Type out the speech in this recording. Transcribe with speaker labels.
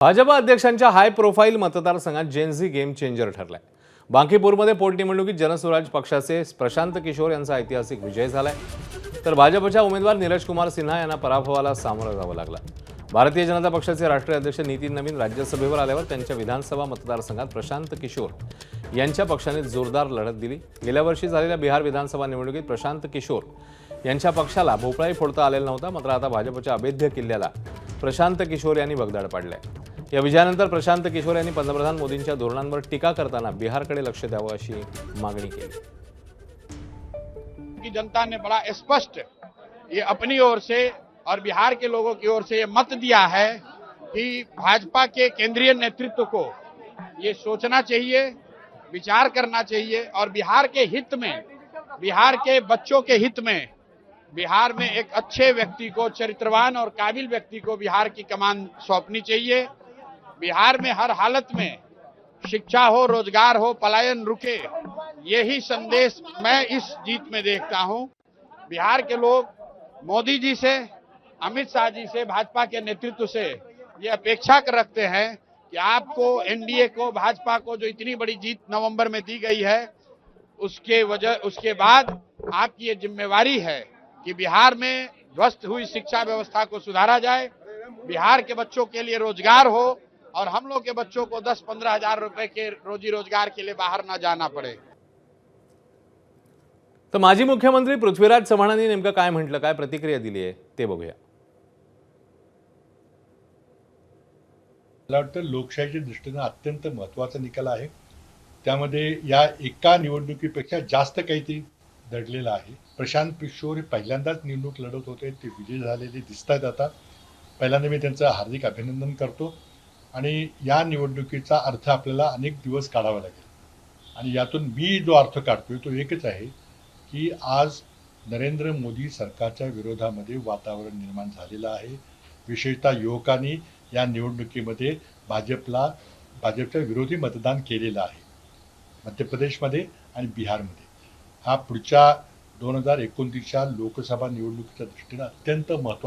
Speaker 1: भाजपा अध्यक्षांच्या high profile मतदारसंघात Gen Z game changer ठरलाय। बांकीपूरमध्ये पोटनिवडणुकीत जनसुराज पक्षाचे प्रशांत किशोर यांचा ऐतिहासिक विजय झालाय, तर भाजपच्या उमेदवार नीरज कुमार सिन्हा यांना पराभवाला सामोरं जावं लागलं। भारतीय जनता पक्षाचे राष्ट्रीय अध्यक्ष नितीन नवीन राज्यसभेवर आल्यावर त्यांच्या विधानसभा मतदारसंघात प्रशांत किशोर यांच्या पक्षाने जोरदार लढत दिली। गेल्या वर्षी झालेल्या बिहार विधानसभा निवडणुकीत प्रशांत किशोर यांच्या पक्षाला भोपळाही फोडता आलेला नव्हता, मात्र आता भाजपच्या अभेद्य किल्ल्याला प्रशांत किशोर यांनी भगदाड पाडलाय। या विजयानंतर प्रशांत किशोर यांनी पंतप्रधान मोदींच्या धोरणांवर टीका करताना बिहारकडे लक्ष द्यावं अशी मागणी केली।
Speaker 2: की जनता ने बड़ा स्पष्ट ये अपनी ओर से और बिहार के लोगों की ओर से ये मत दिया है कि भाजपा के केंद्रीय नेतृत्व को ये सोचना चाहिए, विचार करना चाहिए और बिहार के हित में, बिहार के बच्चों के हित में, बिहार में एक अच्छे व्यक्ति को, चरित्रवान और काबिल व्यक्ति को बिहार की कमान सौंपनी चाहिए। बिहार में हर हालत में शिक्षा हो, रोजगार हो, पलायन रुके, यही संदेश मैं इस जीत में देखता हूं। बिहार के लोग मोदी जी से, अमित शाह जी से, भाजपा के नेतृत्व से ये अपेक्षा रखते हैं कि आपको, एनडीए को, भाजपा को जो इतनी बड़ी जीत नवंबर में दी गई है, उसके बाद आपकी ये जिम्मेवारी है कि बिहार में ध्वस्त हुई शिक्षा व्यवस्था को सुधारा जाए, बिहार के बच्चों के लिए रोजगार हो और हम लोग के बच्चों को 10-15 हजार रुपए के रोजी रोजगार के लिए बाहर ना जाना पड़े।
Speaker 1: तर माजी मुख्यमंत्री पृथ्वीराज चव्हाणांनी नेमकं काय म्हटलं, काय प्रतिक्रिया दिली आहे ते बघूया।
Speaker 3: मला वाटतं लोकशाहीच्या दृष्टीने अत्यंत महत्त्वाचा निकाल आहे। त्यामध्ये या एका निवडणुकीपेक्षा जास्त काहीतरी दडलेलं आहे। प्रशांत किशोर हे पहिल्यांदाच निवडणूक लढत होते, ते विजयी झालेले दिसतात। आता पहिल्यांदा मी त्यांचं हार्दिक अभिनंदन करतो आणि या निवडणुकीचा अर्थ आपल्याला अनेक दिवस काढावा लागेल आणि यातून मी जो अर्थ काढतोय तो एकच आहे की आज नरेंद्र मोदी सरकारच्या विरोधामध्ये वातावरण निर्माण झालेलं आहे। विशेषतः युवकांनी या निवडणुकीमध्ये भाजपच्या विरोधी मतदान केलेलं आहे, मध्य प्रदेशमध्ये आणि बिहारमध्ये। हा पुढच्या 2029च्या लोकसभा निवडणुकीच्या दृष्टीने अत्यंत महत्त्वाचा